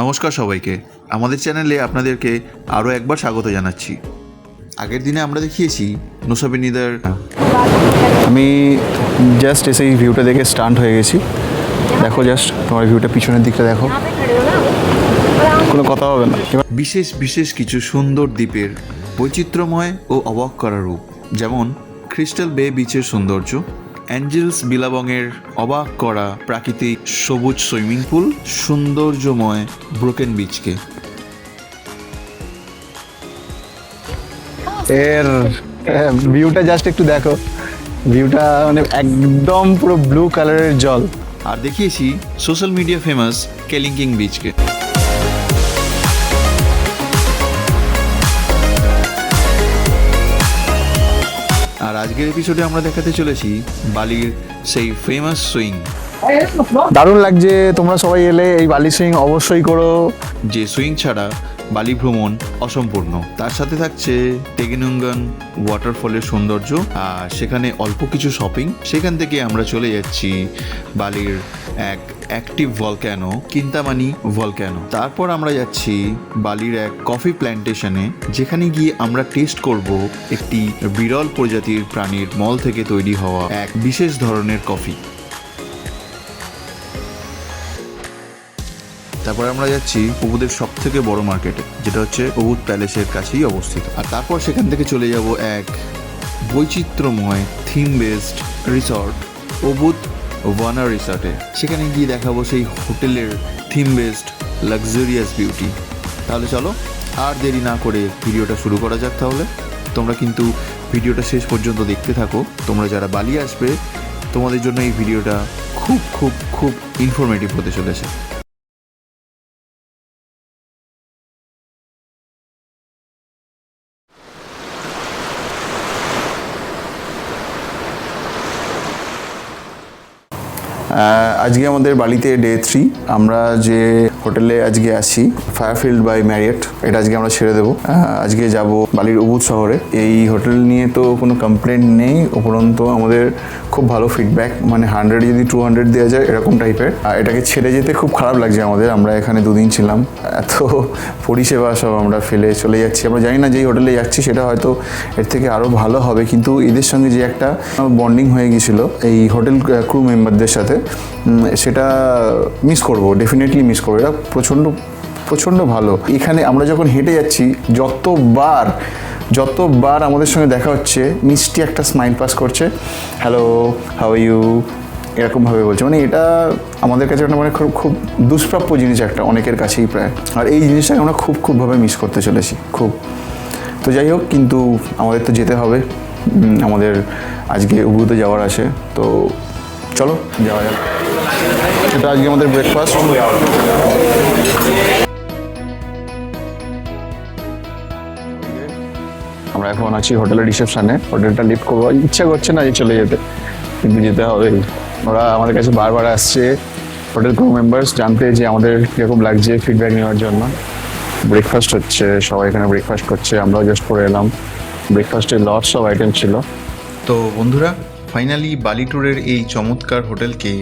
নমস্কার সবাইকে, আমাদের চ্যানেলে আপনাদেরকে আরও একবার স্বাগত জানাচ্ছি। আগের দিনে আমরা দেখিয়েছি নুসাবিনিদার। আমি জাস্ট এসে এই ভিউটা দেখে স্টান্ট হয়ে গেছি। দেখো জাস্ট তোমার ভিউটা পিছনের দিকটা দেখো, কোনো কথা হবে না। বিশেষ বিশেষ কিছু সুন্দর দ্বীপের বৈচিত্র্যময় ও অবাক করা রূপ, যেমন ক্রিস্টাল বে বিচের সৌন্দর্য, অ্যাঞ্জেলস বিলাবংয়ের অবাক করা প্রাকৃতিক সবুজ সুইমিং পুল, সৌন্দর্যময় ব্রোকেন বিচকে। এর ভিউটা জাস্ট একটু দেখো, ভিউটা মানে একদম পুরো ব্লু কালারের জল। আর দেখিয়েছি সোশ্যাল মিডিয়া ফেমাস কেলিংকিং বিচকে। আর আজকের এপিসোডে আমরা দেখাতে চলেছি বালির সেই ফেমাস সুইং। দারুণ লাগছে, তোমরা সবাই এলে এই বালি সুইং অবশ্যই করো। যে সুইং ছাড়া বালি ভ্রমণ অসম্পূর্ণ। তার সাথে থাকছে টেগেনুঙ্গান ওয়াটারফলের সৌন্দর্য, আর সেখানে অল্প কিছু শপিং। সেখান থেকে আমরা চলে যাচ্ছি বালির এক অ্যাক্টিভ ভলক্যানো, কিন্তামানি ভলক্যানো। তারপর আমরা যাচ্ছি বালির এক কফি প্ল্যান্টেশনে, যেখানে গিয়ে আমরা টেস্ট করব একটি বিরল প্রজাতির প্রাণীর মল থেকে তৈরি হওয়া এক বিশেষ ধরনের কফি। তারপরে আমরা যাচ্ছি উবুদের সব থেকে বড় মার্কেটে, যেটা হচ্ছে উবুদ প্যালেসের কাছেই অবস্থিত। আর তারপর সেখান থেকে চলে যাব এক বৈচিত্র্যময় থিম বেসড রিসর্ট, উবুদ ওয়ানা রিসর্টে। সেখানে গিয়ে দেখাবো সেই হোটেলের থিম বেসড লাক্সারিয়াস বিউটি। তাহলে চলো আর দেরি না করে ভিডিওটা শুরু করা যাক। তাহলে তোমরা কিন্তু ভিডিওটা শেষ পর্যন্ত দেখতে থাকো। তোমরা যারা বালি আসবে, তোমাদের জন্য এই ভিডিওটা খুব খুব খুব ইনফরমেটিভ হতে চলেছে। আজকে আমাদের বালিতে ডে 3। আমরা যে হোটেলে আজকে আছি, ফায়ারফিল্ড বাই ম্যারিয়েট, এটা আজকে আমরা ছেড়ে দেবো। আজকে যাব বালির উবুদ শহরে। এই হোটেল নিয়ে তো কোনো কমপ্লেন্ট নেই, উপরন্ত আমাদের খুব ভালো ফিডব্যাক, মানে 100 যদি 200 দেওয়া যায় এরকম টাইপের। এটাকে ছেড়ে যেতে খুব খারাপ লাগছে আমাদের। আমরা এখানে 2 দিন ছিলাম, এত পরিষেবা সব আমরা ফেলে চলে যাচ্ছি। আমরা জানি না যে এই হোটেলে যাচ্ছি সেটা হয়তো এর থেকে আরও ভালো হবে, কিন্তু এদের সঙ্গে যে একটা বন্ডিং হয়ে গিয়েছিলো এই হোটেল ক্রু মেম্বারদের সাথে, সেটা মিস করবো, ডেফিনেটলি মিস করবো। এটা প্রচণ্ড প্রচণ্ড ভালো। এখানে আমরা যখন হেঁটে যাচ্ছি, যতবার আমাদের সঙ্গে দেখা হচ্ছে, মিষ্টি একটা স্মাইল পাস করছে, হ্যালো হাউ আর ইউ, এরকমভাবে বলছে। মানে এটা আমাদের কাছে একটা মানে খুব দুষ্প্রাপ্য জিনিস একটা, অনেকের কাছেই প্রায়। আর এই জিনিসটাকে আমরা খুবভাবে মিস করতে চলেছি, খুব। তো যাই হোক, কিন্তু আমাদের তো যেতে হবে, আমাদের আজকে উবুদে যাওয়ার আছে। তো চলো যাওয়া যাক। এটা আজকে আমাদের ব্রেকফাস্ট। আমরা এখন আছি হোটেলের রিসেপশনে। হোটেলটা লিফট করবো, ইচ্ছা করছে না যে চলে যেতে, কিন্তু যেতে হবে। ওরা আমাদের কাছে বারবার আসছে, হোটেল ক্রু মেম্বার্স, জানতে যে আমাদের কীরকম লাগছে, ফিডব্যাক নেওয়ার জন্য। ব্রেকফাস্ট হচ্ছে, সবাই এখানে ব্রেকফাস্ট করছে, আমরাও জাস্ট করে এলাম। ব্রেকফাস্টে লটস অফ আইটেম ছিল। তো বন্ধুরা, ফাইনালি বালি ট্যুরের এই চমৎকার হোটেলকে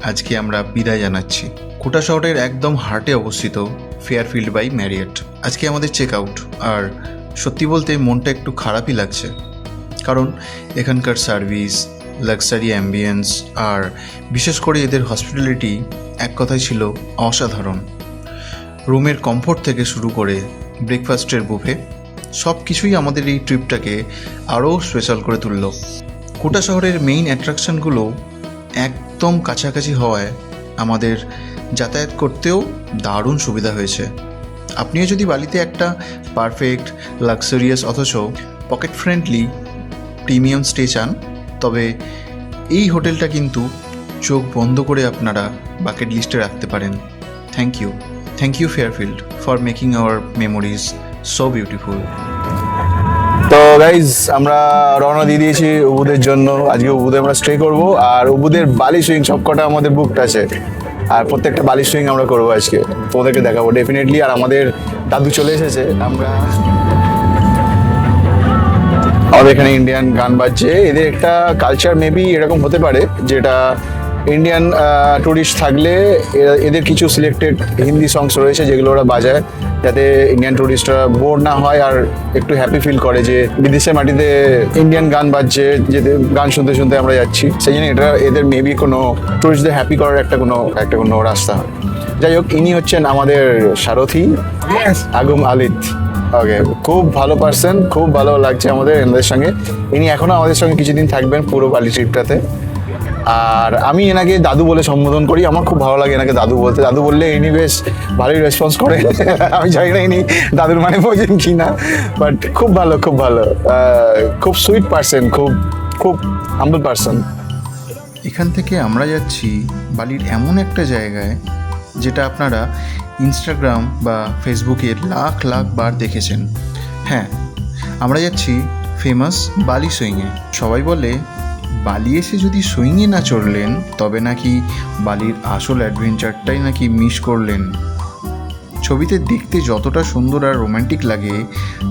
আজকে আমরা বিদায় জানাচ্ছি। কোটা শহরের একদম হার্টে অবস্থিত ফেয়ারফিল্ড বাই ম্যারিয়েট। আজকে আমাদের চেক আউট, আর সত্যি বলতে মনটা একটু খারাপই লাগছে, কারণ এখানকার সার্ভিস, লাক্সারি অ্যাম্বিয়েন্স আর বিশেষ করে এদের হসপিটালিটি এক কথাই ছিল অসাধারণ। রুমের কমফোর্ট থেকে শুরু করে ব্রেকফাস্টের বুফে, সব কিছুই আমাদের এই ট্রিপটাকে আরও স্পেশাল করে তুলল। কোটা শহরের মেইন অ্যাট্রাকশনগুলো একদম কাছাকাছি হওয়ায় আমাদের যাতায়াত করতেও দারুণ সুবিধা হয়েছে। আপনিও যদি বালিতে একটা পারফেক্ট, লাক্সারিয়াস অথচ পকেট ফ্রেন্ডলি প্রিমিয়াম স্টে চান, তবে এই হোটেলটা কিন্তু চোখ বন্ধ করে আপনারা বাকেট লিস্টে রাখতে পারেন। Thank you Fairfield for making our memories so beautiful. তো গাইজ, আমরা রওনা দিয়ে দিয়েছি উবুদের জন্য। আজকে উবুদে আমরা স্টে করবো, আর উবুদের বালি সুইং সবকটা আমাদের বুকড আছে, আর প্রত্যেকটা বালি সুইং আমরা করবো আজকে, তোমাদেরকে দেখাবো ডেফিনেটলি। আর আমাদের দাদু চলে এসেছে। আমাদের এখানে ইন্ডিয়ান গান বাজছে। এদের একটা কালচার মেবি এরকম হতে পারে, যেটা ইন্ডিয়ান টুরিস্ট থাকলে এদের কিছু সিলেক্টেড হিন্দি সংস রয়েছে যেগুলো ওরা বাজায়, যাতে ইন্ডিয়ান টুরিস্টরা বোর না হয় আর একটু হ্যাপি ফিল করে যে বিদেশের মাটিতে ইন্ডিয়ান গান বাজছে, যে গান শুনতে শুনতে আমরা যাচ্ছি। সেই জন্য এটা এদের মেবি কোনো টুরিস্টদের হ্যাপি করার একটা কোনো রাস্তা হয়। যাই হোক, ইনি হচ্ছেন আমাদের সারথি আগুম আলিত। ওকে, খুব ভালো পার্সন, খুব ভালো লাগছে আমাদের এনাদের সঙ্গে। ইনি এখনো আমাদের সঙ্গে কিছুদিন থাকবেন পুরো বালি ট্রিপটাতে। আর আমি এনাকে দাদু বলে সম্বোধন করি, আমার খুব ভালো লাগে এনাকে দাদু বলতে। দাদু বললে ইনি বেশ ভালোই রেসপন্স করে। আমি জানি না ইনি দাদুর মানে বোঝেন কি না, বাট খুব ভালো, খুব ভালো, খুব সুইট পার্সন, খুব খুব হাম্বল পার্সন। এখান থেকে আমরা যাচ্ছি বালির এমন একটা জায়গায় যেটা আপনারা ইনস্টাগ্রাম বা ফেসবুকে লাখ লাখ বার দেখেছেন। হ্যাঁ, আমরা যাচ্ছি ফেমাস বালি সুইংয়ে। সবাই বলে বালি এসে যদি সুইংয়ে না চড়লেন তবে নাকি বালির আসল অ্যাডভেঞ্চারটাই নাকি মিস করলেন। ছবিতে দেখতে যতটা সুন্দর আর রোম্যান্টিক লাগে,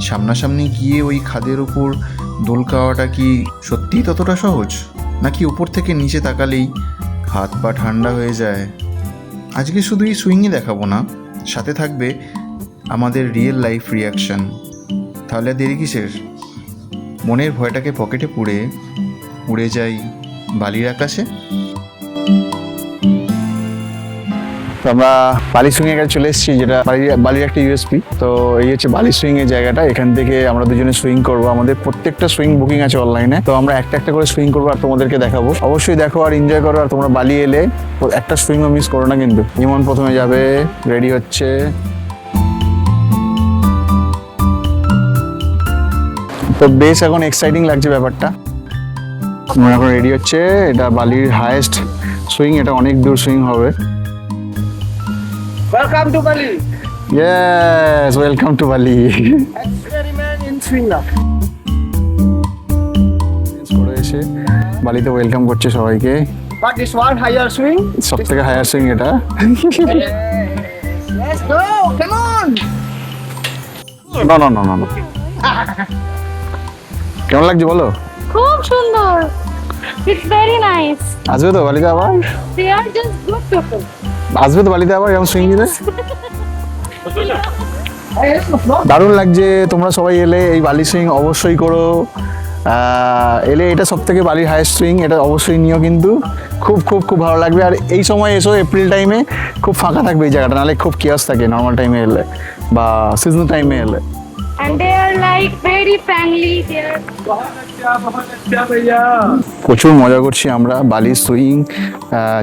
সামনাসামনি গিয়ে ওই খাদের উপর দোল খাওয়াটা কি সত্যিই ততটা সহজ, নাকি উপর থেকে নিচে তাকালেই হাত পা ঠান্ডা হয়ে যায়? আজকে শুধু এই সুইংয়ে দেখাবো না, সাথে থাকবে আমাদের রিয়েল লাইফ রিয়াকশান। তাহলে আর দেরি কিসের? মনের ভয়টাকে পকেটে পুরে উড়ে যাই বালির আকাশে। তো আমরা বালি সুইং এর কাছে চলে এসেছি, যেটা বালির একটা ইউএসপি। তো এই হচ্ছে বালি সুইং এর জায়গাটা। এখান থেকে আমরা দুজনে সুইং করবো। আমাদের প্রত্যেকটা সুইং বুকিং আছে অনলাইনে, তো আমরা একটা একটা করে সুইং করবো আর তোমাদেরকে দেখাবো। অবশ্যই দেখো আর এনজয় করো। আর তোমরা বালি এলে একটা সুইংও মিস করো না কিন্তু। ইমন প্রথমে যাবে, রেডি হচ্ছে। তো বেশ এখন এক্সাইটিং লাগছে ব্যাপারটা। আমরা এখন রেডি হচ্ছে। এটা বালির হাইয়েস্ট সুইং, এটা অনেক দূর সুইং হবে। Welcome to Bali. Yes, welcome to Bali. Experiment in Swingla. করে এসে বালিতে ওয়েলকাম করছে সবাইকে। But this one higher swing. সব থেকে হায়ার সুইং এটা। Let's go. Come on. না না না না না। কেমন লাগছে বলো? খুব সুন্দর। It's very nice. আসবে তো বালিতে আবার? They are just good people. আসবে তো বালিতে আবার এরকম সুইং দিতে? Hey, it's the floor. দারুণ লাগছে। তোমরা সবাই এলে এই বালি সুইং অবশ্যই করো। এলে এটা সব থেকে বালির হাইয়েস্ট সুইং, এটা অবশ্যই নিও কিন্তু। খুব খুব খুব ভালো লাগবে। আর এই সময় এসো, এপ্রিল টাইমে খুব ফাঁকা থাকবে এই জায়গাটা, নাহলে খুব কিয়াস থাকে নর্মাল টাইমে এলে বা সিজনাল টাইমে এলে। And they are like very friendly. They are बहुत अच्छा भैया. প্রচুর মজা করছি আমরা। বালি সুইং,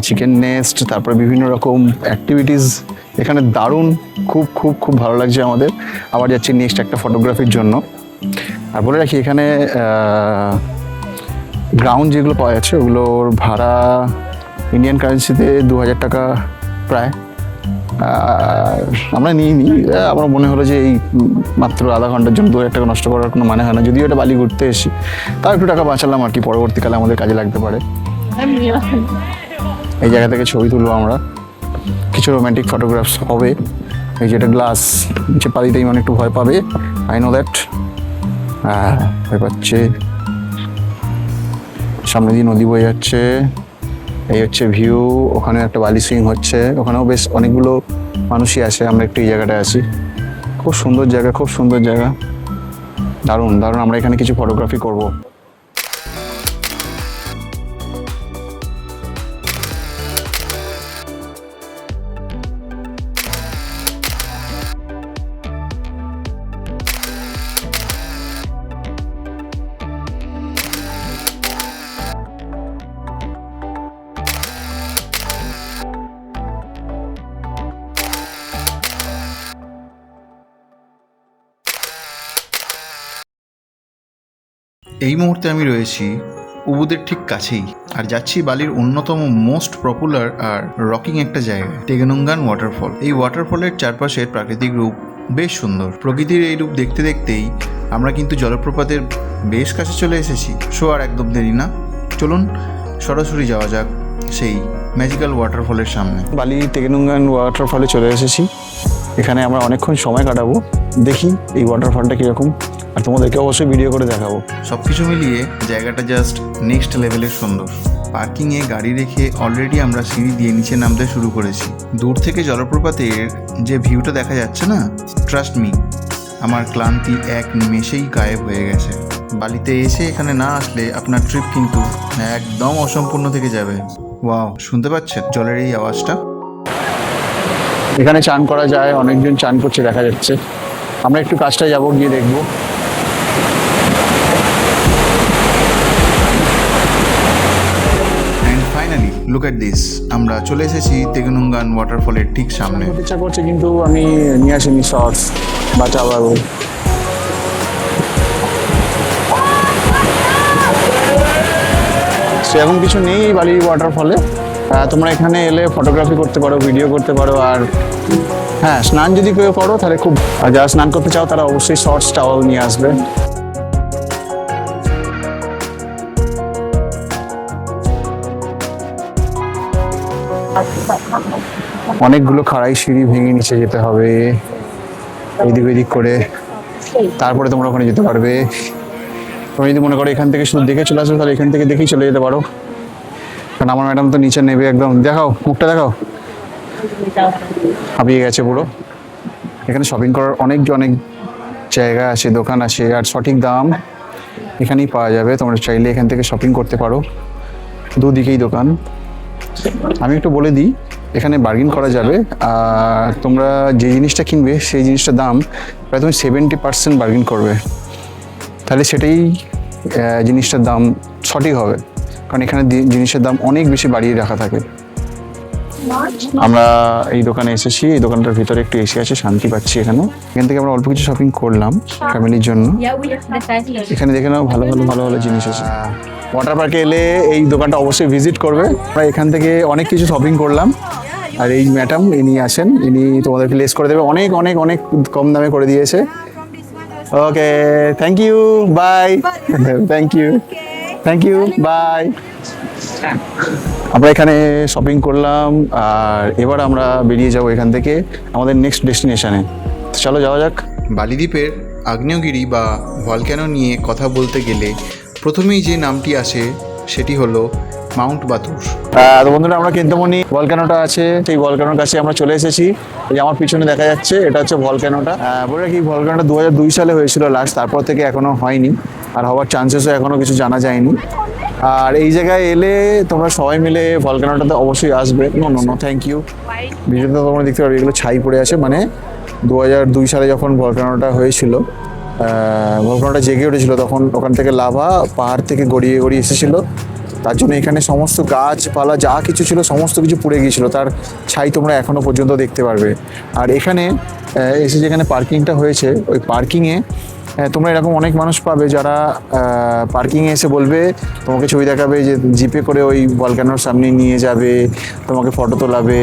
চিকেন নেস্ট, তারপরে বিভিন্ন রকম অ্যাক্টিভিটিস এখানে দারুণ। খুব খুব খুব ভালো লাগছে আমাদের। আবার যাচ্ছি নেক্সট একটা ফটোগ্রাফির জন্য। আর বলে রাখি, এখানে গ্রাউন্ড যেগুলো পাওয়া যাচ্ছে ওগুলোর ভাড়া ইন্ডিয়ান কারেন্সিতে 2000 টাকা প্রায়। আমরা নিইনি, আমার মনে হলো যে এই মাত্র আধা ঘন্টার জন্য 2000 টাকা নষ্ট করার কোনো মানে হয় না। যদিও এটা বালি ঘুরতে এসেছি, তাও একটু টাকা বাঁচালাম আর কি, পরবর্তীকালে আমাদের কাজে লাগতে পারে। এই জায়গা থেকে ছবি তুলবো আমরা, কিছু রোম্যান্টিক ফটোগ্রাফস হবে। এই যেটা গ্লাস নিচে পালিতেই মানে একটু ভয় পাবে, আই নো দ্যাট। ভয় পাচ্ছে। সামনে দিয়ে নদী বয়ে যাচ্ছে, এই হচ্ছে ভিউ। ওখানে একটা বালি সুইং হচ্ছে, ওখানেও বেশ অনেকগুলো মানুষই আসে। আমরা একটু এই জায়গাটায় আছি। খুব সুন্দর জায়গা, খুব সুন্দর জায়গা, দারুণ দারুণ। আমরা এখানে কিছু ফটোগ্রাফি করব। এই মুহূর্তে আমি রয়েছি উবুদের ঠিক কাছেই, আর যাচ্ছি বালির অন্যতম মোস্ট পপুলার আর রকিং একটা জায়গা, তেগনুঙ্গান ওয়াটারফল। এই ওয়াটারফলের চারপাশের প্রাকৃতিক রূপ বেশ সুন্দর। প্রকৃতির এই রূপ দেখতে দেখতেই আমরা কিন্তু জলপ্রপাতের বেশ কাছে চলে এসেছি। সো আর একদম দেরি না, চলুন সরাসরি যাওয়া যাক সেই ম্যাজিক্যাল ওয়াটারফলের সামনে। বালি তেগনুঙ্গান ওয়াটারফলে চলে এসেছি। এখানে আমরা অনেকক্ষণ সময় কাটাবো। দেখি এই ওয়াটারফলটা কীরকম, আর তোমাদেরকে অবশ্যই ভিডিও করে দেখাবো। সব কিছু মিলিয়ে জায়গাটা জাস্ট নেক্সট লেভেলের সুন্দর। পার্কিংয়ে গাড়ি রেখে অলরেডি আমরা সিঁড়ি দিয়ে নিচে নামতে শুরু করেছি। দূর থেকে জলপ্রপাতের যে ভিউটা দেখা যাচ্ছে না, ট্রাস্ট মি, আমার ক্লান্তি এক নিমেষেই গায়েব হয়ে গেছে। বালিতে এসে এখানে না আসলে আপনার ট্রিপ কিন্তু একদম অসম্পূর্ণ থেকে যাবে। ওয়াও, শুনতে পাচ্ছেন জলের এই আওয়াজটা? এখানে চান করা যায়, অনেকজন চান করছে দেখা যাচ্ছে। আমরা একটু কাজটায় যাবো, গিয়ে দেখবো। And finally look at this, আমরা চলে এসেছি তেগুনুঙ্গান ওয়াটারফলের ঠিক সামনে। করতে ইচ্ছা করছে কিন্তু আমি নিয়ে আসিনি শর্টস, বাঁচাবো। সেরকম কিছু নেই বালি ওয়াটারফলে। তোমরা এখানে এলে ফটোগ্রাফি করতে পারো, ভিডিও করতে পারো, আর হ্যাঁ, স্নান যদি কেউ করো তাহলে খুব, আর যারা স্নান করতে চাও তারা অবশ্যই শর্টস টাওয়াল নিয়ে আসবে। অনেকগুলো খাড়াই সিঁড়ি ভেঙে নিচে যেতে হবে, এইদিক ওইদিক করে, তারপরে তোমরা ওখানে যেতে পারবে। তুমি যদি মনে করো এখান থেকে শুধু দেখে চলে আসবে, তাহলে এখান থেকে দেখেই চলে যেতে পারো। কারণ আমার ম্যাডাম তো নিচে নেবে একদম। দেখাও মুখটা, দেখাও, হাঁপিয়ে গেছে পুরো। এখানে শপিং করার অনেক জায়গা আছে, দোকান আছে, আর সঠিক দাম এখানেই পাওয়া যাবে। তোমরা চাইলে এখান থেকে শপিং করতে পারো, দুদিকেই দোকান। আমি একটু বলে দিই, এখানে বার্গেন করা যাবে। আর তোমরা যে জিনিসটা কিনবে সেই জিনিসটার দাম প্রায় তুমি 70% বার্গেন করবে, তাহলে সেটাই জিনিসটার দাম সঠিক হবে। কারণ এখানে জিনিসের দাম অনেক বেশি বাড়িয়ে রাখা থাকে। আমরা এই দোকানে এসেছি, এই দোকানটার ভিতরে একটু এসি আছে, শান্তি পাচ্ছি এখানে। এখান থেকে আমরা অল্প কিছু শপিং করলাম ফ্যামিলির জন্য। এখানে দেখে নাও, ভালো ভালো জিনিস আছে। ওয়াটার পার্কে এলে এই দোকানটা অবশ্যই ভিজিট করবে। আমরা এখান থেকে অনেক কিছু শপিং করলাম, আর এই ম্যাডাম ইনি আছেন, ইনি তোমাদেরকে লেস করে দেবে, অনেক অনেক অনেক কম দামে করে দিয়েছে। Okay, thank you, bye. Thank you, bye. আমরা এখানে শপিং করলাম, আর এবার আমরা বেরিয়ে যাব এখান থেকে আমাদের নেক্সট ডেস্টিনেশনে। চলো যাওয়া যাক। বালি দ্বীপের আগ্নেয়গিরি বা ভলক্যানো নিয়ে কথা বলতে গেলে প্রথমেই যে নামটি আসে সেটি হলো মাউন্ট বাতুর। তো বন্ধুরা, আমরা চিন্তামণি ভলক্যানোটা আছে, সেই ভলক্যানোর কাছে আমরা চলে এসেছি। এই আমার পিছনে দেখা যাচ্ছে, এটা হচ্ছে ভলক্যানোটা। বলে রাখি, ভলক্যানোটা 2002 সালে হয়েছিল লাস্ট, তারপর থেকে এখনো হয়নি, আর হওয়ার চান্সেসও এখনো কিছু জানা যায়নি। আর এই জায়গায় এলে তোমরা সবাই মিলে ভলক্যানোটাতে অবশ্যই আসবে। No thank you. ভিডিওতে তোমরা দেখতে পারবে এগুলো ছাই পড়ে আছে, মানে 2002 সালে যখন ভলক্যানোটা হয়েছিল, ভলক্যানোটা জেগে উঠেছিল, তখন ওখান থেকে লাভা পাহাড় থেকে গড়িয়ে এসেছিল। তার জন্য এখানে সমস্ত গাছপালা যা কিছু ছিল সমস্ত কিছু পুড়ে গিয়েছিল, তার ছাই তোমরা এখনো পর্যন্ত দেখতে পারবে। আর এখানে এসে যেখানে পার্কিংটা হয়েছে, ওই পার্কিংয়ে তোমরা এরকম অনেক মানুষ পাবে যারা পার্কিংয়ে এসে বলবে, তোমাকে ছবি দেখাবে, যে জিপে করে ওই ভলক্যানোর সামনে নিয়ে যাবে, তোমাকে ফটো তোলাবে,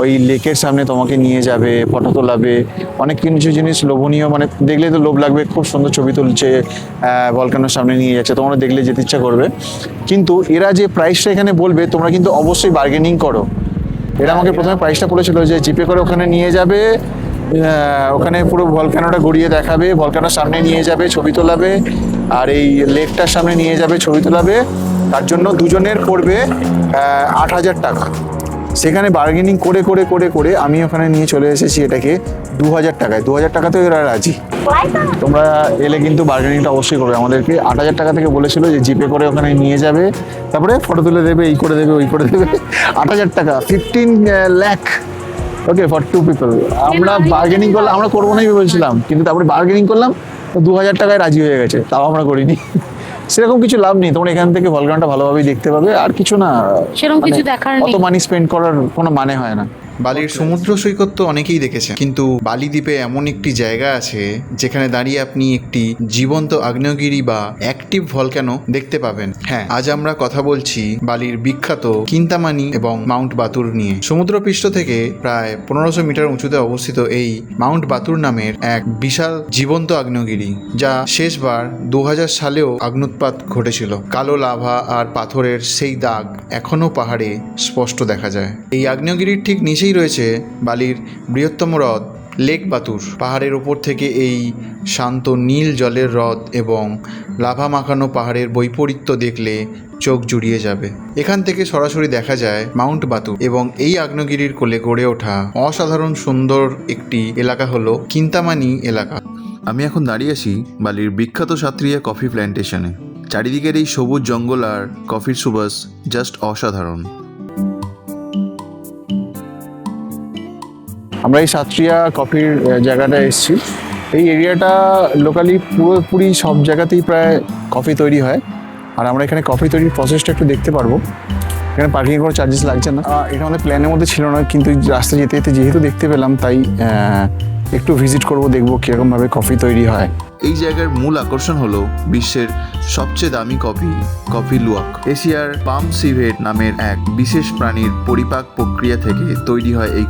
ওই লেকের সামনে তোমাকে নিয়ে যাবে, ফটো তোলাবে। অনেক কিছু জিনিস লোভনীয়, মানে দেখলে তো লোভ লাগবে, খুব সুন্দর ছবি তুলছে, ভলক্যানোর সামনে নিয়ে যাচ্ছে, তোমরা দেখলে যেতে ইচ্ছা করবে। কিন্তু এরা যে প্রাইসটা এখানে বলবে, তোমরা কিন্তু অবশ্যই বার্গেনিং করো। এরা আমাকে প্রথমে প্রাইসটা বলেছিল যে জিপে করে ওখানে নিয়ে যাবে, ওখানে পুরো ভলক্যানোটা ঘুরিয়ে দেখাবে, ভলক্যানোর সামনে নিয়ে যাবে, ছবি তোলাবে, আর এই লেকটার সামনে নিয়ে যাবে, ছবি তোলাবে। তার জন্য দুজনের পড়বে 8,000 টাকা। সেখানে বার্গেনিং করে আমি ওখানে নিয়ে চলে এসেছি এটাকে 2,000 টাকায়। 2,000 টাকাতেও এরা রাজি। তোমরা এলে কিন্তু বার্গেনিংটা অবশ্যই করবে। আমাদেরকে 8,000 টাকা থেকে বলেছিল যে জিপে করে ওখানে নিয়ে যাবে, তারপরে ফটো তুলে দেবে, এই করে দেবে, ওই করে দেবে। 8,000 টাকা, 15 লাখ, ওকে, ফর 2 পিপল। আমরা বার্গেনিং করলাম, আমরা করবো নাই বলছিলাম, কিন্তু তারপরে বার্গেনিং করলাম, 2,000 টাকায় রাজি হয়ে গেছে, তাও আমরা করিনি। সেরকম কিছু লাভ নেই, তোমরা এখান থেকে ভলক্যানোটা ভালোভাবেই দেখতে পাবে, আর কিছু না, সেরকম কিছু দেখার নেই। অত মানি স্পেন্ড করার কোনো মানে হয় না। বালির সমুদ্র সৈকত তো অনেকেই দেখেছেন, কিন্তু বালি দ্বীপে এমন একটি জায়গা আছে যেখানে দাঁড়িয়ে আপনি একটি জীবন্ত আগ্নেয়গিরি বা অ্যাক্টিভ ভলক্যানো দেখতে পাবেন। হ্যাঁ, আজ আমরা কথা বলছি বালির বিখ্যাত কিন্তামানি এবং মাউন্ট বাতুর নিয়ে। সমুদ্রপৃষ্ঠ থেকে প্রায় 1500 মিটার উঁচুতে অবস্থিত এই মাউন্ট বাতুর নামের এক বিশাল জীবন্ত আগ্নেয়গিরি, যা শেষবার 2000 সালেও অগ্নুৎপাত ঘটেছিল। কালো লাভা আর পাথরের সেই দাগ এখনো পাহাড়ে স্পষ্ট দেখা যায়। এই আগ্নেয়গিরির ঠিক নিচেই রয়েছে বালির বৃহত্তম হ্রদ লেক বাতুর। পাহাড়ের ওপর থেকে এই শান্ত নীল জলের হ্রদ এবং লাভা মাখানো পাহাড়ের বৈপরীত্য দেখলে চোখ জুড়িয়ে যাবে। এখান থেকে সরাসরি দেখা যায় মাউন্ট বাতু এবং এই আগ্নেয়গিরির কোলে গড়ে ওঠা অসাধারণ সুন্দর একটি এলাকা হলো কিন্তামানি এলাকা। আমি এখন দাঁড়িয়ে আছি বালির বিখ্যাত সাত্রিয়া কফি প্ল্যান্টেশনে। চারিদিকের এই সবুজ জঙ্গল আর কফির সুবাস জাস্ট অসাধারণ। আমরা এই সাত্রিয়া কফির জায়গাটায় এসেছি। এই এরিয়াটা লোকালি পুরোপুরি সব জায়গাতেই প্রায় কফি তৈরি হয়, আর আমরা এখানে কফি তৈরির প্রসেসটা একটু দেখতে পারবো। এখানে পার্কিং কোনো চার্জেস লাগছে না। এটা আমাদের প্ল্যানের মধ্যে ছিল না, কিন্তু রাস্তা যেতে যেতে যেহেতু দেখতে পেলাম তাই একটু ভিজিট করব, দেখবো কীরকমভাবে কফি তৈরি হয়। এই জায়গার মূল আকর্ষণ হলো বিশ্বের সবচেয়ে দামি কফি লুয়াক। এশিয়ার পাম সিভেট নামের এক বিশেষ প্রাণীর পরিপাক প্রক্রিয়া থেকে তৈরি হয় এই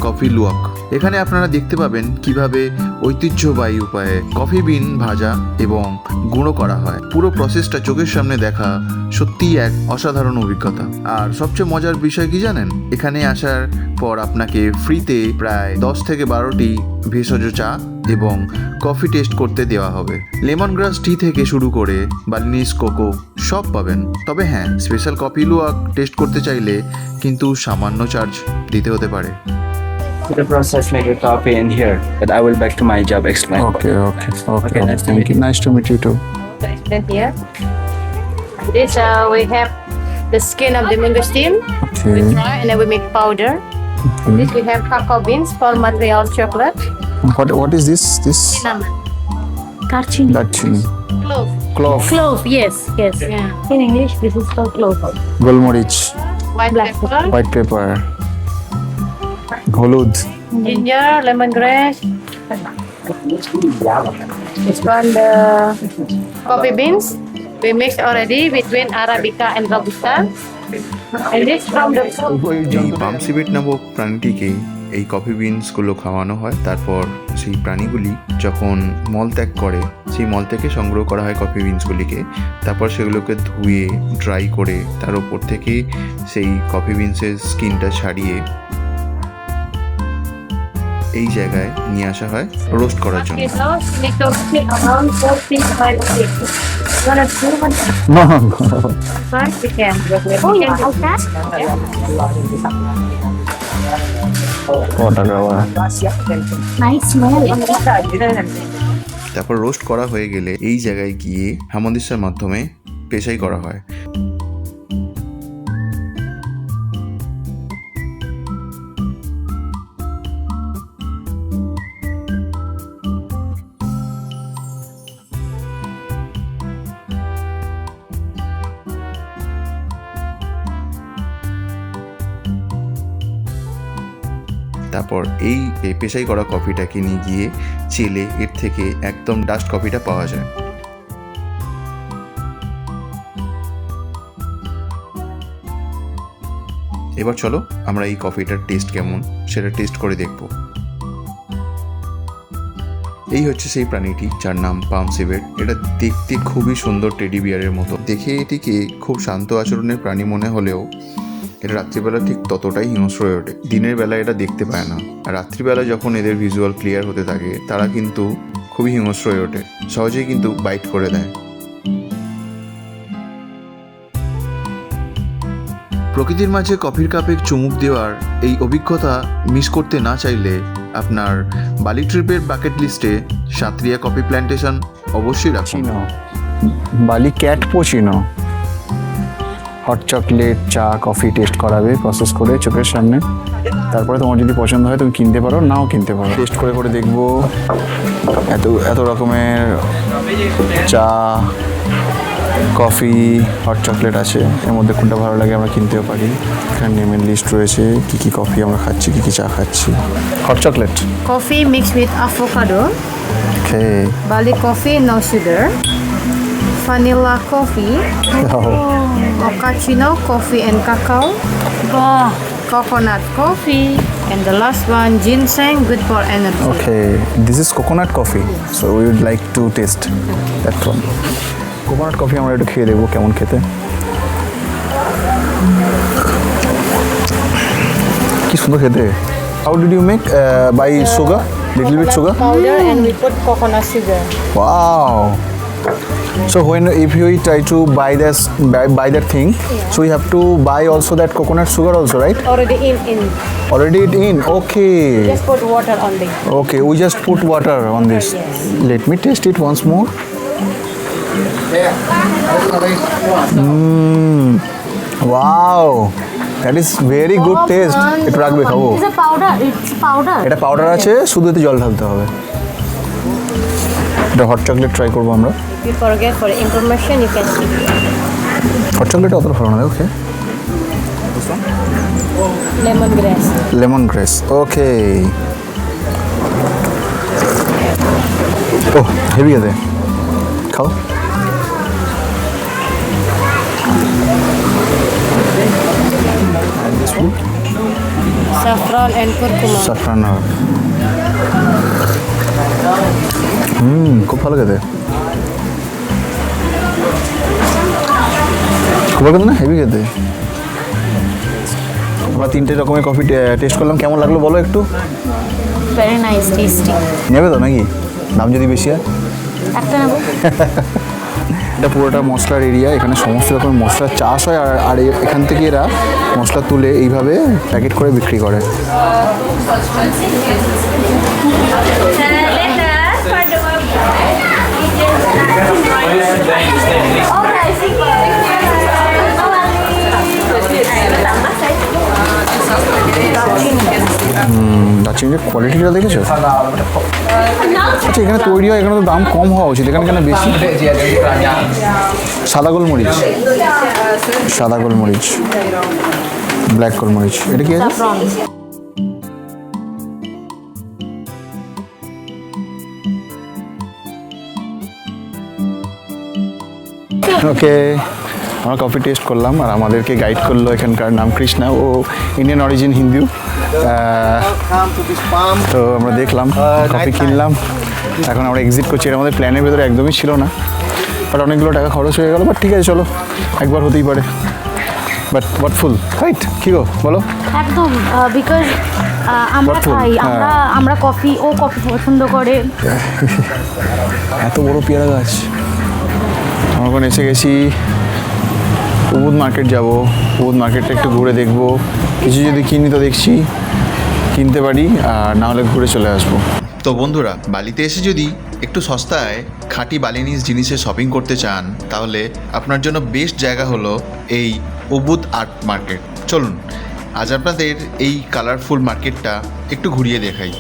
কফি লুয়াক। এখানে আপনারা দেখতে পাবেন কিভাবে ঐতিহ্যবাহী উপায়ে কফি বিন ভাজা এবং গুঁড়ো করা হয়। পুরো প্রসেসটা চোখের সামনে দেখা সত্যিই এক অসাধারণ অভিজ্ঞতা। আর সবচেয়ে মজার বিষয় কি জানেন, এখানে আসার পর আপনাকে ফ্রিতে প্রায় 10 থেকে 12টি ভেষজ চা এবং কফি টেস্ট করতে দেওয়া হবে। লেমন গ্রাস টি থেকে শুরু করে বালিনিজ কোকো সব পাবেন। তবে হ্যাঁ, স্পেশাল কফি লুয়াক টেস্ট করতে চাইলে কিন্তু সামান্য চার্জ দিতে হতে পারে। The process make a copy in here, but I will back to my job explain. Okay. nice to Thank meet you. you. Nice to meet you too. To explain here. This we have the skin of the mangosteen. We Okay. dry and then we make powder. This we have cacao beans for material chocolate. What is this? Cinnamon, Darchini. Darchini. clove, Clove. Clove, yes. yeah, In English, this is called clove. Golmorich. white Black pepper, White pepper. Holud. ginger, lemongrass. This one the coffee beans. We mix already between Arabica and Robusta. And this from the fruit. এই palm civet নামক প্রাণীটিকে এই coffee বিনসগুলো খাওয়ানো হয়। তারপর সেই প্রাণীগুলি যখন মলত্যাগ করে, সেই মল থেকে সংগ্রহ করা হয় কফি বিনসগুলিকে। তারপর সেগুলোকে ধুয়ে ড্রাই করে তার ওপর থেকে সেই কফি বিনসের স্কিনটা ছাড়িয়ে এই জায়গায় নিয়ে আসা হয় রোস্ট করার জন্য। Kilos, we need to cook around 45 minutes. You wanna do one? No. First we can. Oh, yeah, okay. Nice smell. তারপর রোস্ট করা হয়ে গেলে এই জায়গায় গিয়ে হামদিস্তার মাধ্যমে পেশাই করা হয়। তারপর এই পেশাই করা কফিটাকে নিয়ে গিয়ে চেলে এর থেকে একদম ডাস্ট কফিটা পাওয়া যায়। এবার চলো আমরা এই কফিটার টেস্ট কেমন সেটা টেস্ট করে দেখব। এই হচ্ছে সেই প্রাণীটি যার নাম পাম সিভেট। এটা দেখতে খুবই সুন্দর, টেডি বিয়ারের মতো। দেখে এটিকে খুব শান্ত আচরণের প্রাণী মনে হলেও এটা রাত্রিবেলা ঠিক ততটাই হিংস্র হয়ে ওঠে। দিনের বেলা এটা দেখতে পায় না, আর রাত্রিবেলা যখন এদের ভিজুয়াল ক্লিয়ার হতে থাকে তারা কিন্তু খুবই হিংস্র হয়ে ওঠে, সহজেই কিন্তু বাইট করে দেয়। প্রকৃতির মাঝে কফির কাপে চুমুক দেওয়ার এই অভিজ্ঞতা মিস করতে না চাইলে আপনার বালি ট্রিপের বাকেট লিস্টে সাত্রিয়া কফি প্ল্যান্টেশন অবশ্যই রাখুন। বালি ক্যাট পোচিনো হট চকলেট চা কফি টেস্ট করাবে প্রসেস করে চোখের সামনে। তারপরে তোমার যদি পছন্দ হয় তুমি কিনতে পারো, নাও কিনতে পারো। টেস্ট করে করে দেখবো এত রকমের চা কফি হট চকলেট আছে, এর মধ্যে কোনটা ভালো লাগে আমরা কিনতেও পারি। এখানে নেমের লিস্ট রয়েছে কী কফি আমরা খাচ্ছি, কী চা খাচ্ছি। Hot chocolate, Coffee mixed with avocado. Okay, Bali coffee, no sugar. Vanilla coffee. Mochaccino coffee and cacao. Coconut coffee. And the last one, ginseng, good for energy. Okay, this is coconut coffee, so we would like to taste that one. Coconut coffee আমরা একটু খেয়ে দেখবো কেমন খেতে। কি সুন্দর খেতে। How did you make by sugar, little bit sugar? Powder and we put coconut sugar. Wow, So when if we try to buy that thing, so we have to buy also that coconut sugar also, right? Already in. Already it in. Okay. Just put water only. Okay, we just put water on this. Let me taste it once more. Wow, that is very good taste. একটু রাখবে খাবো। It's a powder. It's powder. এটা powder আছে, শুধু এতে জল ঢালতে হবে। এটা হট চকলেট ট্রাই করবো আমরা। If you forget for information, you can see. Hot chocolate অতটা ভালো না, ওকে। Lemongrass. লেমন গ্রেস, ওকে। ও হেভি আছে, খাও। Saffron and curcuma. সাফরান, খুব ভালো খেতে, খুব ভালো খেতে না, হেভি খেতে। আমরা 3টে রকমের কফি টেস্ট করলাম, কেমন লাগলো বলো একটু। Very nice, tasty. নেবে তো নাকি, দাম যদি বেশি হয়? একটা নেবো। এটা পুরোটা মশলার এরিয়া, এখানে সমস্ত রকমের মশলার চাষ হয়, আর এখান থেকে এরা মশলা তুলে এইভাবে প্যাকেট করে বিক্রি করে। দারচিনির কোয়ালিটিটা দেখেছো? আচ্ছা, এখানে তৈরি হয়, এখানে তো দাম কম হওয়া উচিত, এখানে কেন বেশি? সাদা গোলমরিচ, সাদা গোলমরিচ, ব্ল্যাক গোলমরিচ, এটা কি আছে? ওকে, আমরা কফি টেস্ট করলাম, আর আমাদেরকে গাইড করলো এখানকার নাম কৃষ্ণা, ও ইন্ডিয়ান অরিজিন হিন্দু। তো আমরা দেখলাম, কফি কিনলাম, এখন আমরা এক্সিট করছি। এটা আমাদের প্ল্যানের ভেতরে একদমই ছিল না, বাট অনেকগুলো টাকা খরচ হয়ে গেল, বাট ঠিক আছে, চলো, একবার হতেই পারে। বাট ফুল রাইট, কী গো বলো? একদম, বিকজ আমরা Thoughtful, খাই, আমরা কফি, ও কফি পছন্দ করে। এত বড় পেয়ারা গাছ। আমরা এখন এসে গেছি, উবুদ মার্কেট যাব, উবুদ মার্কেটটা একটু ঘুরে দেখবো, কিছু যদি কিনি তো দেখছি কিনতে পারি, আর না হলে ঘুরে চলে আসবো। তো বন্ধুরা, বালিতে এসে যদি একটু সস্তায় খাঁটি বালিনিজ জিনিসের শপিং করতে চান, তাহলে আপনার জন্য বেস্ট জায়গা হলো এই উবুদ আর্ট মার্কেট। চলুন আজ আপনাদের এই কালারফুল মার্কেটটা একটু ঘুরিয়ে দেখাই।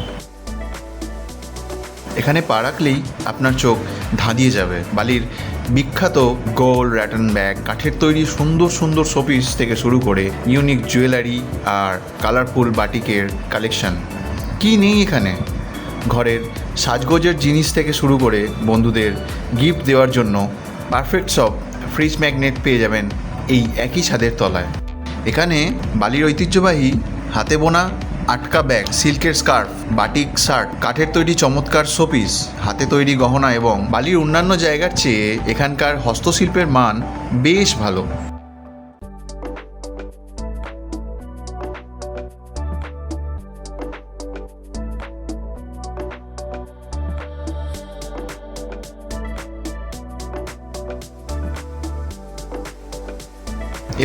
এখানে পা রাখলেই আপনার চোখ ধাঁধিয়ে যাবে বালির বিখ্যাত গোল্ড র্যাটন ব্যাগ, কাঠের তৈরি সুন্দর সুন্দর শোপিস থেকে শুরু করে ইউনিক জুয়েলারি আর কালারফুল বাটিকের কালেকশন। কি নেই এখানে? ঘরের সাজগোজের জিনিস থেকে শুরু করে বন্ধুদের গিফট দেওয়ার জন্য পারফেক্ট সব ফ্রিজ ম্যাগনেট পেয়ে যাবেন এই একই ছাদের তলায়। এখানে বালির ঐতিহ্যবাহী হাতে বোনা আটকা ব্যাগ, সিল্কের স্কার্ফ, বাটিক শার্ট, কাঠের তৈরি চমৎকার শোপিস, হাতে তৈরি গহনা এবং বালির অন্যান্য জায়গার চেয়ে এখানকার হস্তশিল্পের মান বেশ ভালো।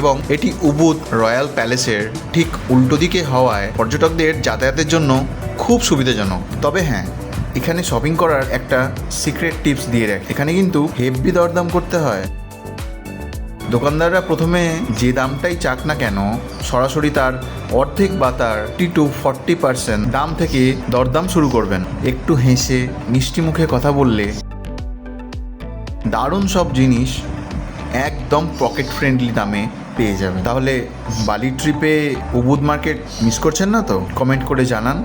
এবং এটি উবুদ রয়্যাল প্যালেসের ঠিক উল্টো দিকে হওয়ায় পর্যটকদের যাতায়াতের জন্য খুব সুবিধাজনক। তবে হ্যাঁ, এখানে শপিং করার একটা সিক্রেট টিপস দিয়ে রাখ, এখানে কিন্তু হেভি দরদাম করতে হয়। দোকানদাররা প্রথমে যে দামটাই চাক না কেন, সরাসরি তার অর্ধেক বা তার 30-40% দাম থেকে দরদাম শুরু করবেন। একটু হেসে মিষ্টি মুখে কথা বললে দারুণ সব জিনিস একদম পকেট ফ্রেন্ডলি দামে পেয়ে যাবেন। তাহলে বালি ট্রিপে উবুদ মার্কেট মিস করছেন না তো? কমেন্ট করে জানান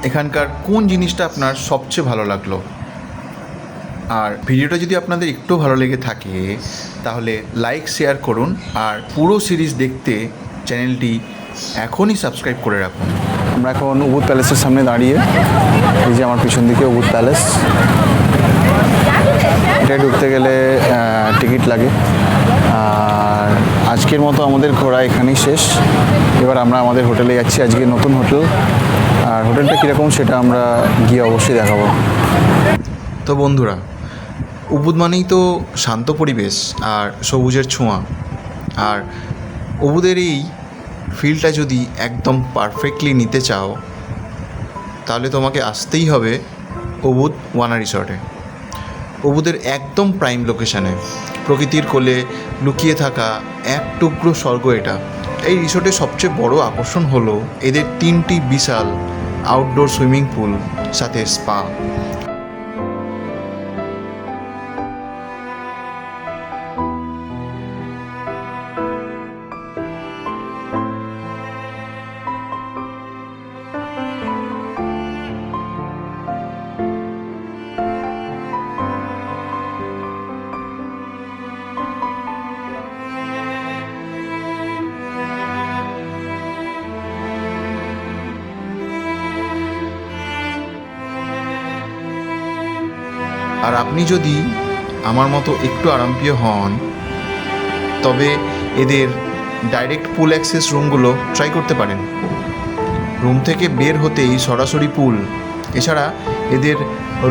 এখানকার কোন জিনিসটা আপনার সবচেয়ে ভালো লাগলো। আর ভিডিওটা যদি আপনাদের একটু ভালো লেগে থাকে তাহলে লাইক শেয়ার করুন, আর পুরো সিরিজ দেখতে চ্যানেলটি এখনই সাবস্ক্রাইব করে রাখুন। আমরা এখন উবুদ প্যালেসের সামনে দাঁড়িয়ে, এই যে আমার পিছন দিকে উবুদ প্যালেস। এটা ঢুকতে গেলে টিকিট লাগে। আর আজকের মতো আমাদের ঘোরা এখানেই শেষ। এবার আমরা আমাদের হোটেলে যাচ্ছি, আজকে নতুন হোটেল, আর হোটেলটা কীরকম সেটা আমরা গিয়ে অবশ্যই দেখাবো। তো বন্ধুরা, উবুদ মানেই তো শান্ত পরিবেশ আর সবুজের ছোঁয়া। আর উবুদের এই ফিলটা যদি একদম পারফেক্টলি নিতে চাও তাহলে তোমাকে আসতেই হবে উবুদ ওয়ানা রিসর্টে। উবুদের একদম প্রাইম লোকেশানে প্রকৃতির কোলে লুকিয়ে থাকা এক টুকরো স্বর্গ এটা। এই রিসর্টের সবচেয়ে বড় আকর্ষণ হলো এদের 3টি বিশাল আউটডোর সুইমিং পুল সাথে স্পা। আর আপনি যদি আমার মতো একটু আরামপ্রিয় হন তবে এদের ডাইরেক্ট পুল অ্যাক্সেস রুমগুলো ট্রাই করতে পারেন। রুম থেকে বের হতেই সরাসরি পুল। এছাড়া এদের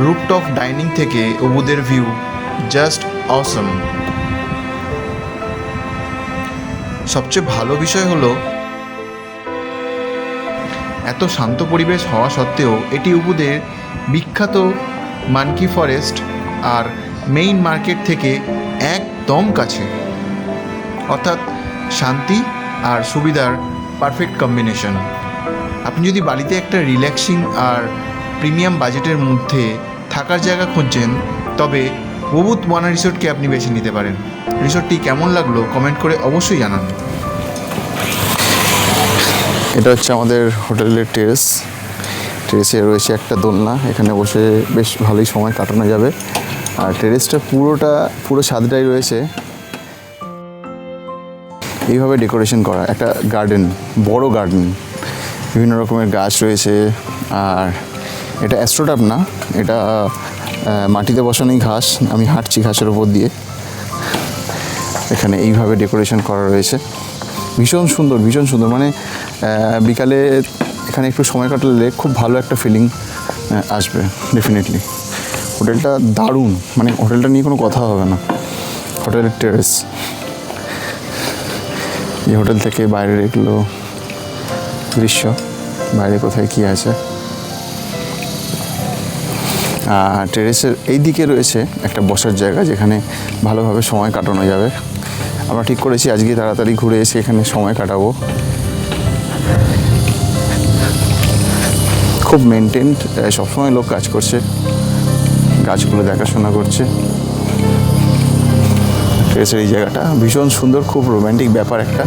রুফটপ ডাইনিং থেকে উবুদের ভিউ জাস্ট অসম। সবচেয়ে ভালো বিষয় হলো এত শান্ত পরিবেশ হওয়া সত্ত্বেও এটি উবুদের বিখ্যাত মানকি ফরেস্ট আর মেইন মার্কেট থেকে একদম কাছে, অর্থাৎ শান্তি আর সুবিধার পারফেক্ট কম্বিনেশন। আপনি যদি বালিতে একটা রিল্যাক্সিং আর প্রিমিয়াম বাজেটের মধ্যে থাকার জায়গা খুঁজছেন তবে উবুদ ওয়ানা রিসোর্টকে আপনি বেছে নিতে পারেন। রিসোর্টটি কেমন লাগলো কমেন্ট করে অবশ্যই জানান। এটা হচ্ছে আমাদের হোটেলের টেরেসে রয়েছে একটা দোলনা, এখানে বসে বেশ ভালোই সময় কাটানো যাবে। আর টেরেসটা পুরো ছাদটাই রয়েছে এইভাবে ডেকোরেশন করা, একটা গার্ডেন, বড় গার্ডেন, বিভিন্ন রকমের গাছ রয়েছে। আর এটা অ্যাস্ট্রোটাপ না, এটা মাটিতে বসানোই ঘাস, আমি হাঁটছি ঘাসের ওপর দিয়ে। এখানে এইভাবে ডেকোরেশন করা রয়েছে, ভীষণ সুন্দর। মানে বিকালে এখানে একটু সময় কাটালে খুব ভালো একটা ফিলিং আসবে ডেফিনেটলি। হোটেলটা দারুণ, মানে হোটেলটা নিয়ে কোনো কথা হবে না। হোটেলের টেরেস, এই হোটেল থেকে বাইরের এগুলো দৃশ্য, বাইরে কোথায় কী আছে। টেরেসের এই দিকে রয়েছে একটা বসার জায়গা যেখানে ভালোভাবে সময় কাটানো যাবে। আমরা ঠিক করেছি আজকে তাড়াতাড়ি ঘুরে এসে এখানে সময় কাটাবো। খুব মেনটেন্ড, সবসময় লোক কাজ করছে, গাছগুলো দেখাশোনা করছে। টেরেসের এই জায়গাটা ভীষণ সুন্দর, খুব রোম্যান্টিক ব্যাপার একটা।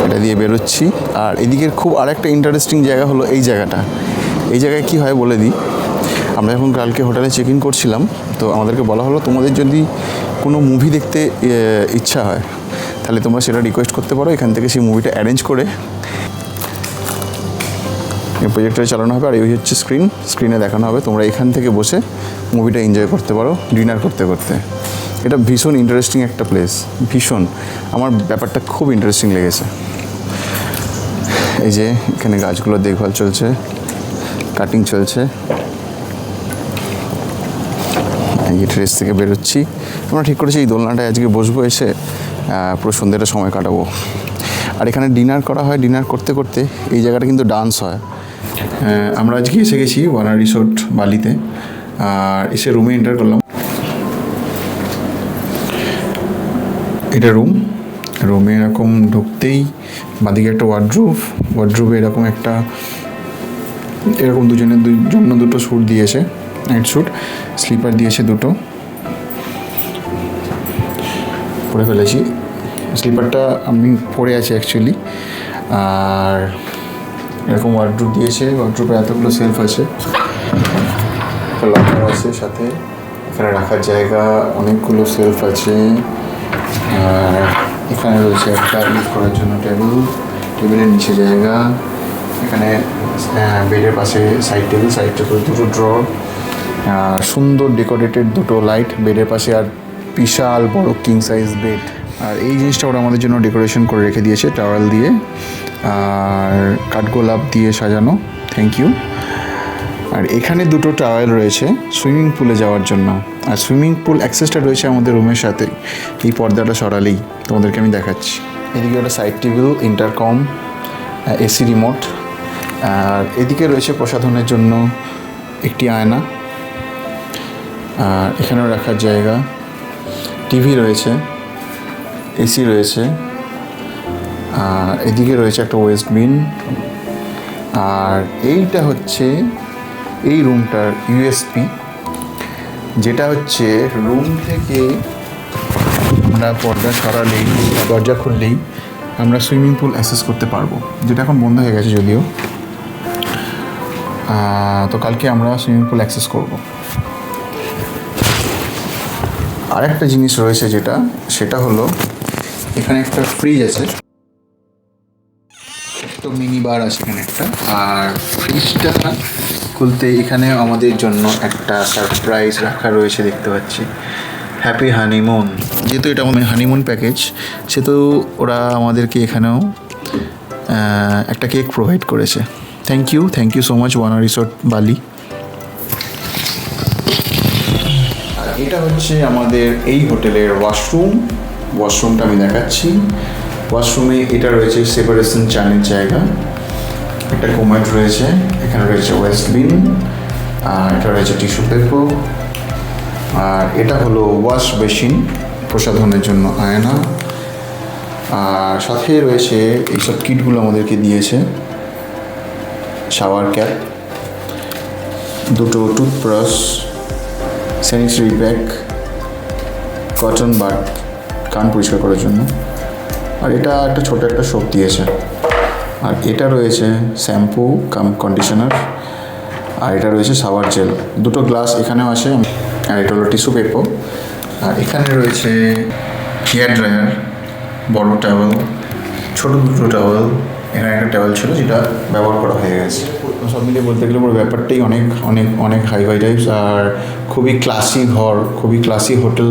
এটা দিয়ে বেরোচ্ছি। আর এদিকের খুব আরেকটা ইন্টারেস্টিং জায়গা হলো এই জায়গাটা। এই জায়গায় কী হয় বলে দিই, আমরা যখন কালকে হোটেলে চেক ইন করছিলাম তো আমাদেরকে বলা হলো তোমাদের যদি কোনো মুভি দেখতে ইচ্ছা হয় তাহলে তোমরা সেটা রিকোয়েস্ট করতে পারো, এখান থেকে সেই মুভিটা অ্যারেঞ্জ করে প্রজেক্টরে চালানো হবে। আর এই হচ্ছে স্ক্রিনে দেখানো হবে, তোমরা এখান থেকে বসে মুভিটা এনজয় করতে পারো ডিনার করতে করতে। এটা ভীষণ ইন্টারেস্টিং একটা প্লেস, ভীষণ, আমার ব্যাপারটা খুব ইন্টারেস্টিং লেগেছে। এই যে এখানে গাছগুলোর দেখভাল চলছে, কাটিং চলছে। এই ট্রেস থেকে বেরোচ্ছি, আমরা ঠিক করেছি এই দোলনাটায় আজকে বসবো, এসে পুরো সন্ধ্যেটা সময় কাটাবো। আর এখানে ডিনার করা হয়, ডিনার করতে করতে এই জায়গাটা কিন্তু ডান্স হয়। আমরা আজকে এসে গেছি ওয়ানা রিসোর্ট বালিতে, আর এসে রুমে এন্টার করলাম। এটা রুমে এরকম ঢুকতেই বাঁদিকে একটা ওয়ার্ড্রোবে এরকম দুজনের জন্য দুটো স্যুট দিয়েছে, নাইট স্যুট, স্লিপার দিয়েছে দুটো, পরে ফেলেছি। স্লিপারটা আমি পরে আছি অ্যাকচুয়ালি। আর এরকম ওয়ার্ড্রোব দিয়েছে, ওয়ার্ড্রোবে এতগুলো সেলফ আছে, লকার আছে সাথে, এখানে রাখার জায়গা, অনেকগুলো সেলফ আছে। আর এখানে রয়েছে একটা ইউজ করার জন্য টেবিলের নিচে জায়গা, এখানে বেডের পাশে সাইড টেবিল দুটো ড্রয়ার, সুন্দর ডেকোরেটেড দুটো লাইট বেডের পাশে, আর বিশাল বড় কিং সাইজ বেড। আর এই জিনিসটা ওরা আমাদের জন্য ডেকোরেশন করে রেখে দিয়েছে টাওয়াল দিয়ে আর কাঠগোলাপ দিয়ে সাজানো, থ্যাংক ইউ। আর এখানে দুটো টাওয়েল রয়েছে সুইমিং পুলে যাওয়ার জন্য, আর সুইমিং পুল অ্যাক্সেসটা রয়েছে আমাদের রুমের সাথে। এই পর্দাটা সরালেই তোমাদেরকে আমি দেখাচ্ছি। এদিকে একটা side table, intercom, AC remote, আর এদিকে রয়েছে প্রসাধনের জন্য একটি আয়না, আর এখানেও রাখার জায়গা, টিভি রয়েছে, এসি রয়েছে, আর এদিকে রয়েছে একটা ওয়েস্ট বিন। আর এইটা হচ্ছে এই রুমটার ইউএসপি, যেটা হচ্ছে রুম থেকে আমরা পর্দা সরালেই, দরজা খুললেই আমরা সুইমিং পুল অ্যাক্সেস করতে পারবো, যেটা এখন বন্ধ হয়ে গেছে যদিও। তো কালকে আমরা সুইমিং পুল অ্যাক্সেস করব। আরেকটা জিনিস রয়েছে সেটা হলো এখানে একটা ফ্রিজ আছে, তো মিনি বার আছে এখানে একটা। আর ফ্রিজটা খুলতে এখানে আমাদের জন্য একটা সারপ্রাইজ রাখা রয়েছে, দেখতে পাচ্ছি হ্যাপি হানিমুন। যেহেতু এটা আমাদের হানিমুন প্যাকেজ, সেহেতু ওরা আমাদেরকে এখানেও একটা কেক প্রোভাইড করেছে। Thank you so much Wana resort Bali. আর এটা হচ্ছে আমাদের এই হোটেলের ওয়াশরুমটা আমি দেখাচ্ছি। ওয়াশরুমে এটা রয়েছে সেপারেশন চানের জায়গা, একটা কোমেট রয়েছে, এখানে রয়েছে ওয়েস্ট বিন, আর এটা রয়েছে টিস্যু পেপার, আর এটা হলো ওয়াশ বেসিন, প্রসাধনের জন্য আয়না, আর সাথে রয়েছে এইসব কিটগুলো আমাদেরকে দিয়েছে, শাওয়ার ক্যাপ, দুটো toothbrush, sanitary bag, cotton bud কান পরিষ্কার করার জন্য, আর এটা একটা ছোটো একটা সোপ দিয়েছে, আর এটা রয়েছে শ্যাম্পু কাম কন্ডিশনার, আর এটা রয়েছে শাওয়ার জেল, দুটো গ্লাস এখানেও আছে, আর এটা হলো টিস্যু পেপার, আর এখানে রয়েছে হেয়ার ড্রায়ার, বড় টাওয়েল, ছোটো দুটো টাওয়েল, এখানে একটা টাওয়েল ছিল যেটা ব্যবহার করা হয়ে গেছে। সব মিলিয়ে বলতে গেলে পুরো ব্যাপারটাই অনেক অনেক অনেক হাই টাইপস, আর খুবই ক্লাসি ঘর, খুবই ক্লাসি হোটেল।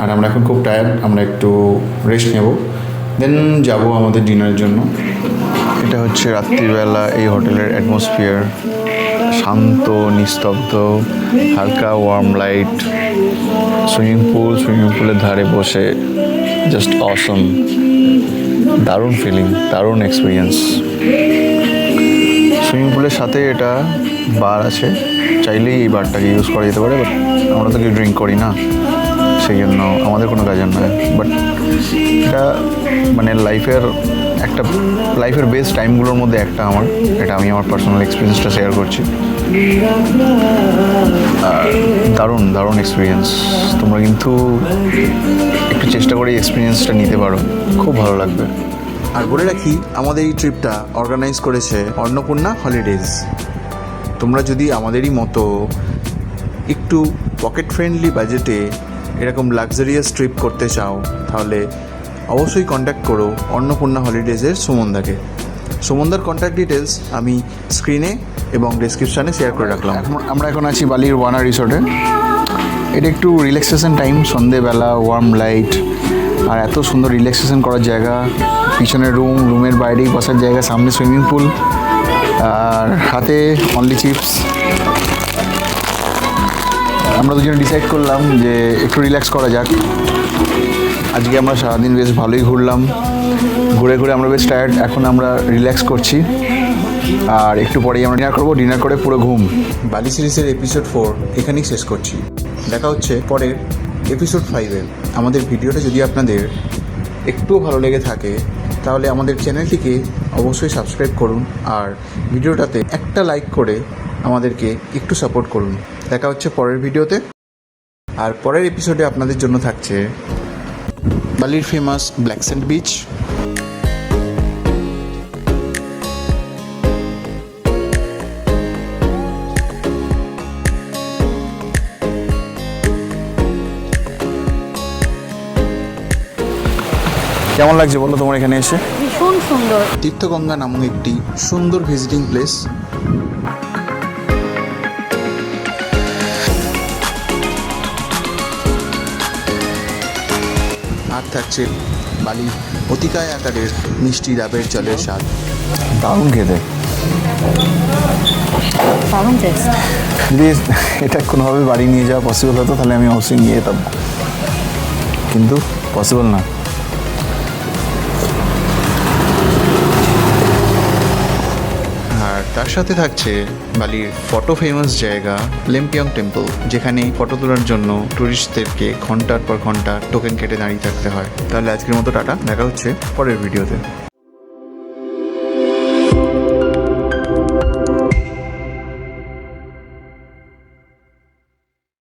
আর আমরা এখন খুব টায়ার্ড, আমরা একটু রেস্ট নেব, দেন যাব আমাদের ডিনারের জন্য। এটা হচ্ছে রাত্রিবেলা এই হোটেলের অ্যাটমসফিয়ার, শান্ত নিস্তব্ধ, হালকা ওয়ার্ম লাইট, সুইমিং পুলের ধারে বসে জাস্ট অসম, দারুণ ফিলিং, দারুণ এক্সপিরিয়েন্স। সুইমিং পুলের সাথে এটা বার আছে, চাইলেই এই বারটাকে ইউজ করা যেতে পারে, বাট আমরা তো কেউ ড্রিঙ্ক করি না, সেই জন্য আমাদের কোনো কাজের নয়। বাট এটা মানে লাইফের বেস্ট টাইমগুলোর মধ্যে একটা এটা আমি আমার পার্সোনাল এক্সপিরিয়েন্সটা শেয়ার করছি। দারুণ এক্সপিরিয়েন্স, তোমরা কিন্তু একটু চেষ্টা করে এই এক্সপিরিয়েন্সটা নিতে পারো, খুব ভালো লাগবে। আর বলে রাখি, আমাদের এই ট্রিপটা অর্গানাইজ করেছে অন্নপূর্ণা হলিডেজ। তোমরা যদি আমাদেরই মতো একটু পকেট ফ্রেন্ডলি বাজেটে এরকম লাক্সারিয়াস ট্রিপ করতে চাও, তাহলে অবশ্যই কন্ট্যাক্ট করো অন্নপূর্ণা হলিডেজের সুমনদাকে। সুমনদার কন্ট্যাক্ট ডিটেলস আমি স্ক্রিনে এবং ডেসক্রিপশানে শেয়ার করে রাখলাম। আমরা এখন আছি বালির ওয়ানা রিসোর্টে। এটা একটু রিল্যাক্সেশন টাইম, সন্ধেবেলা, ওয়ার্ম লাইট, আর এত সুন্দর রিল্যাক্সেশন করার জায়গা, পিছনের রুমের বাইরেই বসার জায়গা, সামনে সুইমিং পুল, আর হাতে অনলি চিপস। আমরা দুজনে ডিসাইড করলাম যে একটু রিল্যাক্স করা যাক। আজকে আমরা সারাদিন বেশ ভালোই ঘুরে আমরা বেশ টায়ার্ড, এখন আমরা রিল্যাক্স করছি, আর একটু পরেই আমরা ডিনার করে পুরো ঘুম। বালি সিরিজের এপিসোড 4 এখানেই শেষ করছি, দেখা হচ্ছে পরের এপিসোড 5-এ। আমাদের ভিডিওটা যদি আপনাদের একটুও ভালো লেগে থাকে, তাহলে আমাদের চ্যানেলটিকে অবশ্যই সাবস্ক্রাইব করুন, আর ভিডিওটাতে একটা লাইক করে আমাদেরকে একটু সাপোর্ট করুন। দেখা হচ্ছে পরের ভিডিওতে। আর পরের এপিসোডে আপনাদের জন্য থাকছে বালির ফেমাস ব্ল্যাক স্যান্ড বিচ, কেমন লাগছে বলো তোমার এখানে এসে? ভীষণ সুন্দর। তীর্থগঙ্গা নামক একটি সুন্দর ভিজিটিং প্লেস। আর থাকছে বালির অতিকায় আকারের মিষ্টি ডাবের জলের স্বাদ। দারুণ খেতে। দারুণ টেস্ট। যদি এটা কোনোভাবে বাড়ি নিয়ে যাওয়া পসিবল হতো তাহলে আমি অবশ্যই নিয়ে যেতাম, কিন্তু পসিবল না। আর তার সাথে থাকছে বালির ফটো ফেমাস জায়গা লেম্পিয়ং টেম্পল, যেখানে ফটো তোলার জন্য টুরিস্টদেরকে ঘন্টার পর ঘন্টা টোকেন কেটে দাঁড়িয়ে থাকতে হয়। তাহলে আজকের মতো টাটা, দেখা হচ্ছে পরের ভিডিওতে।